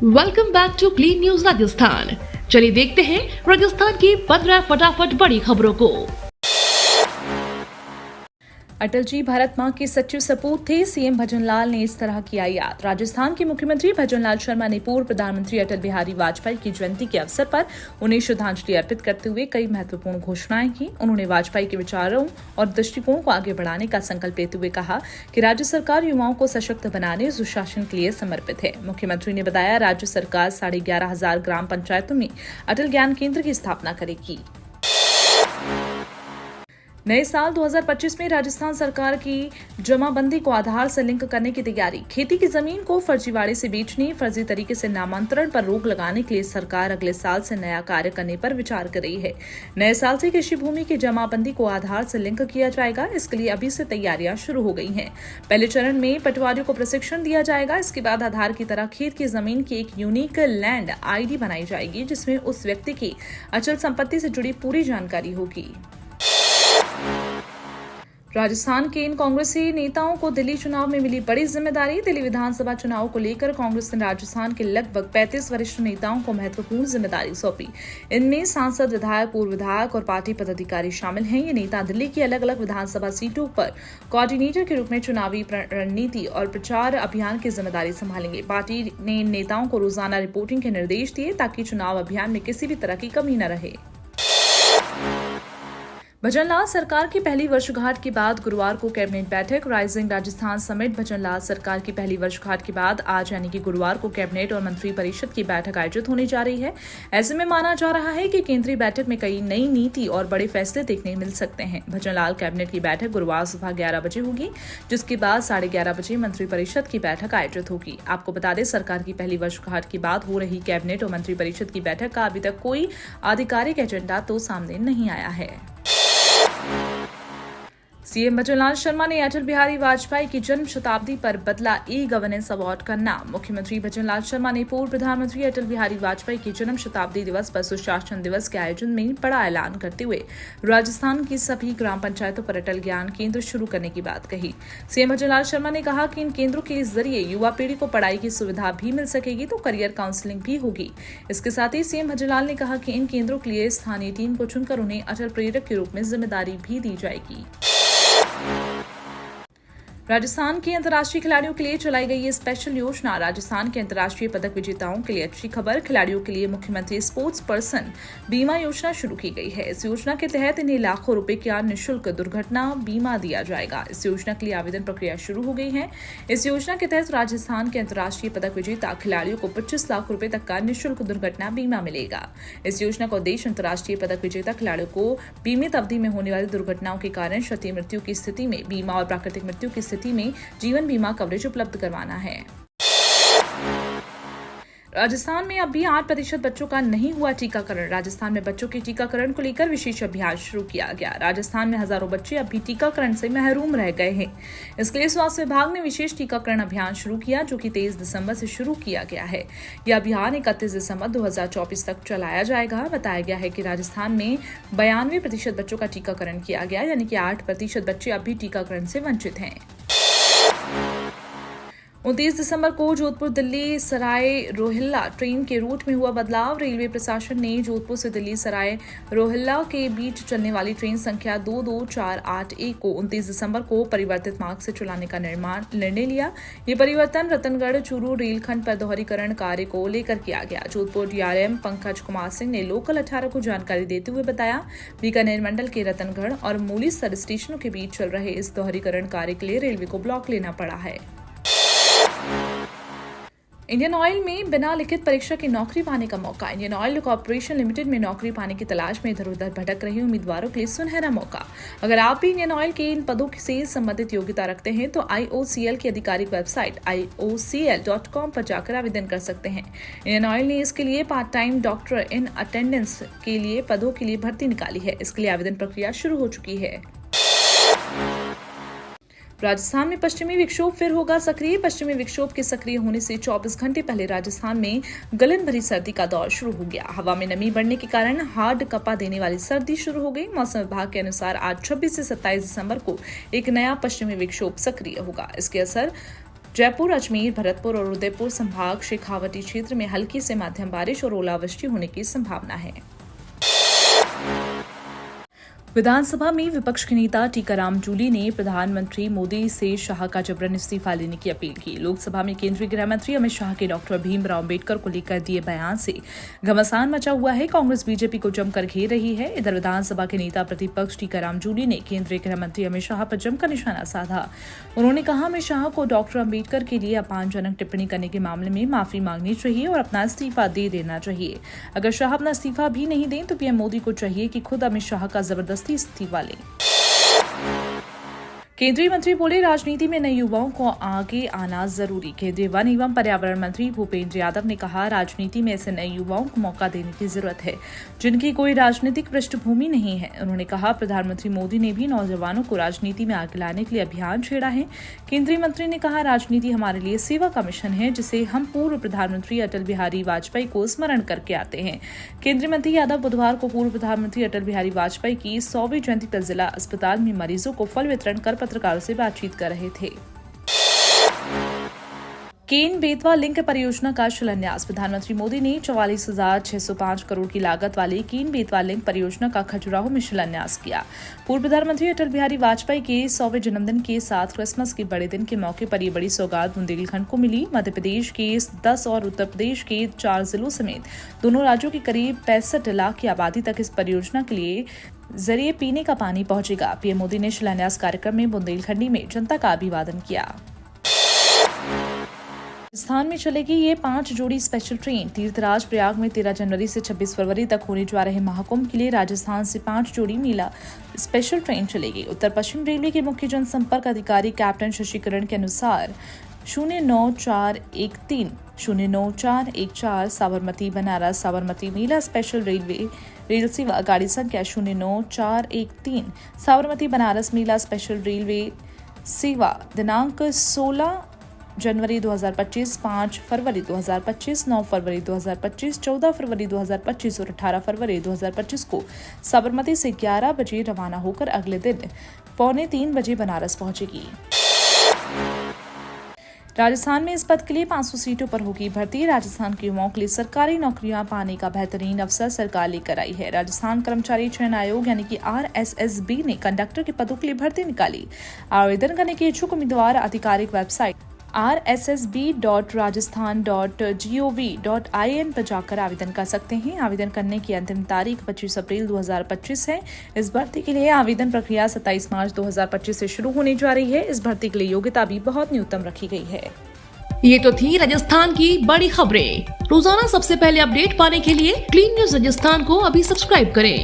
Welcome back to Clean News Rajasthan. चलिए देखते हैं राजस्थान की 15 फटाफट बड़ी खबरों को। अटल जी भारत मां के सच्चे सपूत थे, सीएम भजनलाल ने इस तरह किया याद। राजस्थान के मुख्यमंत्री भजनलाल शर्मा ने पूर्व प्रधानमंत्री अटल बिहारी वाजपेयी की जयंती के अवसर पर उन्हें श्रद्धांजलि अर्पित करते हुए कई महत्वपूर्ण घोषणाएं की। उन्होंने वाजपेयी के विचारों और दृष्टिकोण को आगे बढ़ाने का संकल्प लेते हुए कहा कि राज्य सरकार युवाओं को सशक्त बनाने, सुशासन के लिए समर्पित है। मुख्यमंत्री ने बताया, राज्य सरकार 11,500 ग्राम पंचायतों में अटल ज्ञान केंद्र की स्थापना करेगी। नए साल 2025 में राजस्थान सरकार की जमाबंदी को आधार से लिंक करने की तैयारी। खेती की जमीन को फर्जीवाड़े से बेचने, फर्जी तरीके से नामांतरण पर रोक लगाने के लिए सरकार अगले साल से नया कार्य करने पर विचार कर रही है। नए साल से कृषि भूमि की जमाबंदी को आधार से लिंक किया जाएगा। इसके लिए अभी से तैयारियां शुरू हो गई हैं। पहले चरण में पटवारियों को प्रशिक्षण दिया जाएगा। इसके बाद आधार की तरह खेत की जमीन की एक यूनिक लैंड ID बनाई जाएगी, जिसमें उस व्यक्ति की अचल संपत्ति से जुड़ी पूरी जानकारी होगी। राजस्थान के इन कांग्रेसी नेताओं को दिल्ली चुनाव में मिली बड़ी जिम्मेदारी। दिल्ली विधानसभा चुनाव को लेकर कांग्रेस ने राजस्थान के लगभग 35 वरिष्ठ नेताओं को महत्वपूर्ण जिम्मेदारी सौंपी। इनमें सांसद, विधायक, पूर्व विधायक और पार्टी पदाधिकारी शामिल हैं। ये नेता दिल्ली की अलग अलग विधानसभा सीटों पर कोऑर्डिनेटर के रूप में चुनावी रणनीति और प्रचार अभियान की जिम्मेदारी संभालेंगे। पार्टी ने इन नेताओं को रोजाना रिपोर्टिंग के निर्देश दिए ताकि चुनाव अभियान में किसी भी तरह की कमी न रहे। भजनलाल सरकार की पहली वर्षगांठ के बाद गुरुवार को कैबिनेट बैठक। राइजिंग राजस्थान समिट भजनलाल सरकार की पहली वर्षगांठ के बाद आज यानी कि गुरुवार को कैबिनेट और मंत्री परिषद की बैठक आयोजित होने जा रही है। ऐसे में माना जा रहा है कि केंद्रीय बैठक में कई नई नीति और बड़े फैसले देखने मिल सकते हैं। भजनलाल कैबिनेट की बैठक गुरुवार सुबह 11 बजे होगी, जिसके बाद 11:30 बजे मंत्री परिषद की बैठक आयोजित होगी। आपको बता दें, सरकार की पहली वर्षगांठ के बाद हो रही कैबिनेट और मंत्री परिषद की बैठक का अभी तक कोई आधिकारिक एजेंडा तो सामने नहीं आया है। सीएम भजनलाल शर्मा ने अटल बिहारी वाजपेयी की जन्म शताब्दी पर बदला ई-गवर्नेंस अवार्ड का नाम। मुख्यमंत्री भजनलाल शर्मा ने पूर्व प्रधानमंत्री अटल बिहारी वाजपेयी की जन्म शताब्दी दिवस पर सुशासन दिवस के आयोजन में बड़ा ऐलान करते हुए राजस्थान की सभी ग्राम पंचायतों पर अटल ज्ञान केंद्र शुरू करने की बात कही। सीएम भजनलाल शर्मा ने कहा कि इन केंद्रों के जरिए युवा पीढ़ी को पढ़ाई की सुविधा भी मिल सकेगी तो करियर काउंसलिंग भी होगी। इसके साथ ही सीएम भजनलाल ने कहा कि इन केंद्रों के लिए स्थानीय टीम को चुनकर उन्हें अटल प्रेरक के रूप में जिम्मेदारी भी दी जाएगी। राजस्थान के अंतर्राष्ट्रीय खिलाड़ियों के लिए चलाई गई ये स्पेशल योजना। राजस्थान के अंतर्राष्ट्रीय पदक विजेताओं के लिए अच्छी खबर। खिलाड़ियों के लिए मुख्यमंत्री स्पोर्ट्स पर्सन बीमा योजना शुरू की गई है। इस योजना के तहत इन्हें लाखों रुपए का निःशुल्क दुर्घटना बीमा दिया जाएगा। इस योजना के लिए आवेदन प्रक्रिया शुरू हो गई है। इस योजना के तहत राजस्थान के अंतर्राष्ट्रीय पदक विजेता खिलाड़ियों को 25 लाख रुपए तक का निःशुल्क दुर्घटना बीमा मिलेगा। इस योजना का उद्देश्य अंतर्राष्ट्रीय पदक विजेता खिलाड़ियों को बीमित अवधि में होने वाली दुर्घटनाओं के कारण क्षति मृत्यु की स्थिति में बीमा और प्राकृतिक मृत्यु की स्थिति में जीवन बीमा कवरेज उपलब्ध करवाना है। राजस्थान में अब भी 8% बच्चों का नहीं हुआ टीकाकरण। राजस्थान में बच्चों के टीकाकरण को लेकर विशेष अभियान शुरू किया गया। राजस्थान में हजारों बच्चे अब भी टीकाकरण से महरूम रह गए हैं। इसके लिए स्वास्थ्य विभाग ने विशेष टीकाकरण अभियान शुरू किया, जो कि 23 दिसंबर से शुरू किया गया है। यह अभियान 31 दिसंबर 2024 तक चलाया जाएगा। बताया गया है कि राजस्थान में 92% बच्चों का टीकाकरण किया गया, यानी कि 8% बच्चे अब भी टीकाकरण से वंचित हैं। 29 दिसंबर को जोधपुर दिल्ली सराय रोहिल्ला ट्रेन के रूट में हुआ बदलाव। रेलवे प्रशासन ने जोधपुर से दिल्ली सराय रोहिल्ला के बीच चलने वाली ट्रेन संख्या 22481 को 29 दिसंबर को परिवर्तित मार्ग से चलाने का निर्णय लिया। ये परिवर्तन रतनगढ़ चूरू रेलखंड पर दोहरीकरण कार्य को लेकर किया गया। जोधपुर DRM पंकज कुमार सिंह ने लोकल 18 को जानकारी देते हुए बताया, बीकानेर मंडल के रतनगढ़ और मूली सर स्टेशनों के बीच चल रहे इस दोहरीकरण कार्य के लिए रेलवे को ब्लॉक लेना पड़ा है। इंडियन ऑयल में बिना लिखित परीक्षा की नौकरी पाने का मौका। इंडियन ऑयल कॉर्पोरेशन लिमिटेड में नौकरी पाने की तलाश में इधर उधर भटक रहे उम्मीदवारों के लिए सुनहरा मौका। अगर आप भी इंडियन ऑयल के इन पदों से संबंधित योग्यता रखते हैं तो IOCL की आधिकारिक वेबसाइट IOCL.com पर जाकर आवेदन कर सकते हैं। इंडियन ऑयल ने इसके लिए पार्ट टाइम डॉक्टर इन अटेंडेंस के लिए पदों के लिए भर्ती निकाली है। इसके लिए आवेदन प्रक्रिया शुरू हो चुकी है। राजस्थान में पश्चिमी विक्षोभ फिर होगा सक्रिय। पश्चिमी विक्षोभ के सक्रिय होने से 24 घंटे पहले राजस्थान में गलन भरी सर्दी का दौर शुरू हो गया। हवा में नमी बढ़ने के कारण हार्ड कपा देने वाली सर्दी शुरू हो गई। मौसम विभाग के अनुसार आज 26 से 27 दिसंबर को एक नया पश्चिमी विक्षोभ सक्रिय होगा। इसके असर जयपुर, अजमेर, भरतपुर और उदयपुर संभाग शेखावटी क्षेत्र में हल्की से मध्यम बारिश और ओलावृष्टि होने की संभावना है। विधानसभा में विपक्ष के नेता टीकाराम जूली ने प्रधानमंत्री मोदी से शाह का जबरन इस्तीफा लेने की अपील की। लोकसभा में केंद्रीय गृह मंत्री अमित शाह के डॉक्टर भीमराव अम्बेडकर को लेकर दिए बयान से घमासान मचा हुआ है। कांग्रेस बीजेपी को जमकर घेर रही है। इधर विधानसभा के नेता प्रतिपक्ष टीकाराम जूली ने केंद्रीय गृह मंत्री अमित शाह पर जमकर निशाना साधा। उन्होंने कहा, अमित शाह को डॉक्टर अम्बेडकर के लिए अपमानजनक टिप्पणी करने के मामले में माफी मांगनी चाहिए और अपना इस्तीफा दे देना चाहिए। अगर शाह अपना इस्तीफा भी नहीं दें तो पीएम मोदी को चाहिए कि खुद अमित शाह का जबरदस्ती इस्तीफा लें। केंद्रीय मंत्री बोले, राजनीति में नए युवाओं को आगे आना जरूरी। केंद्रीय वन एवं पर्यावरण मंत्री भूपेंद्र यादव ने कहा, राजनीति में ऐसे नए युवाओं को मौका देने की जरूरत है जिनकी कोई राजनीतिक पृष्ठभूमि नहीं है। उन्होंने कहा, प्रधानमंत्री मोदी ने भी नौजवानों को राजनीति में आगे लाने के लिए अभियान छेड़ा है। केंद्रीय मंत्री ने कहा, राजनीति हमारे लिए सेवा का मिशन है जिसे हम पूर्व प्रधानमंत्री अटल बिहारी वाजपेयी को स्मरण करके आते हैं। केंद्रीय मंत्री यादव बुधवार को पूर्व प्रधानमंत्री अटल बिहारी वाजपेयी की 100वीं जयंती पर जिला अस्पताल में मरीजों को फल वितरण कर पत्रकारों से बातचीत कर रहे थे। केन बेतवा लिंक परियोजना का शिलान्यास। प्रधानमंत्री मोदी ने 44,605 करोड़ की लागत वाली केन बेतवा लिंक परियोजना का खजुराहो में शिलान्यास किया। पूर्व प्रधानमंत्री अटल बिहारी वाजपेयी के 100वें जन्मदिन के साथ क्रिसमस के बड़े दिन के मौके पर ये बड़ी सौगात बुंदेलखंड को मिली। मध्य प्रदेश के 10 और उत्तर प्रदेश के 4 जिलों समेत दोनों राज्यों की करीब 65 लाख की आबादी तक इस परियोजना के लिए जरिए पीने का पानी पहुंचेगा। पीएम मोदी ने शिलान्यास कार्यक्रम में बुंदेलखंडी में जनता का अभिवादन किया। राजस्थान में चलेगी ये 5 जोड़ी स्पेशल ट्रेन। तीर्थराज प्रयाग में 13 जनवरी से 26 फरवरी तक होने जा रहे महाकुंभ के लिए राजस्थान से 5 जोड़ी मेला स्पेशल ट्रेन चलेगी। उत्तर पश्चिम रेलवे के मुख्य जनसंपर्क अधिकारी कैप्टन शशिकरण के अनुसार 09414 साबरमती बनारस साबरमती मेला स्पेशल रेल सेवा गाड़ी संख्या 09413 साबरमती बनारस मेला स्पेशल रेलवे सेवा दिनांक 16 जनवरी 2025, 5 फरवरी 2025, 9 फरवरी 2025, 14 फरवरी 2025 और 18 फरवरी 2025 को साबरमती से 11 बजे रवाना होकर अगले दिन 2:45 बजे बनारस पहुंचेगी। राजस्थान में इस पद के लिए 500 सीटों पर होगी भर्ती। राजस्थान के युवाओं के लिए सरकारी नौकरियां पाने का बेहतरीन अवसर सरकार लेकर आई है। राजस्थान कर्मचारी चयन आयोग यानी कि RSSB ने कंडक्टर के पदों के लिए भर्ती निकाली। आवेदन करने के इच्छुक उम्मीदवार आधिकारिक वेबसाइट rssb.rajasthan.gov.in पर जाकर आवेदन कर सकते हैं। आवेदन करने की अंतिम तारीख 25 अप्रैल 2025 है। इस भर्ती के लिए आवेदन प्रक्रिया 27 मार्च 2025 से शुरू होने जा रही है। इस भर्ती के लिए योग्यता भी बहुत न्यूनतम रखी गई है। ये तो थी राजस्थान की बड़ी खबरें। रोजाना सबसे पहले अपडेट पाने के लिए क्लीन न्यूज राजस्थान को अभी सब्सक्राइब करें।